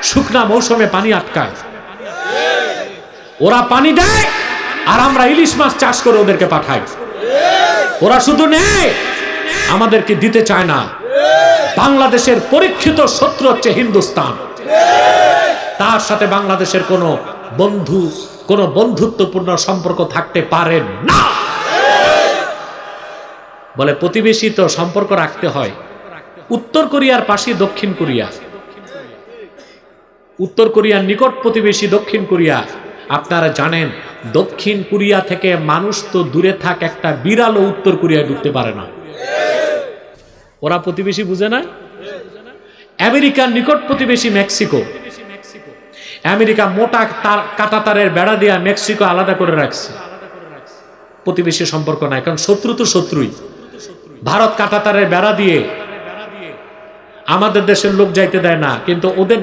শুকনা মৌসুমে পানি আটকায়। ওরা পানি দেয় আর আমরা ইলিশ মাছ চাষ করে ওদেরকে পাঠাই। ওরা শুধু নেয়, আমাদেরকে দিতে চায় না। বাংলাদেশের পরীক্ষিত শত্রু হচ্ছে হিন্দুস্তান। তার সাথে বাংলাদেশের কোনো বন্ধুত্বপূর্ণ সম্পর্ক থাকতে পারে না। বলে প্রতিবেশী তো সম্পর্ক রাখতে হয়। উত্তর কোরিয়ার পাশে দক্ষিণ কোরিয়া, উত্তর কোরিয়ার নিকট প্রতিবেশী দক্ষিণ কোরিয়া। আপনারা জানেন দক্ষিণ কোরিয়া থেকে মানুষ তো দূরে থাক, একটা বিড়ালও উত্তর কোরিয়ায় ঢুকতে পারে না। ওরা প্রতিবেশী বুঝে না। আমেরিকার নিকট প্রতিবেশী মেক্সিকো, আমেরিকা মোটা কাঁটাতারের বেড়া দিয়ে মেক্সিকো আলাদা করে রাখছে। প্রতিবেশী সম্পর্ক নাই, কারণ শত্রু তো শত্রুই। ভারত কাঁটাতারের বেড়া দিয়ে আমাদের দেশের লোক যাইতে দেয় না, কিন্তু ওদের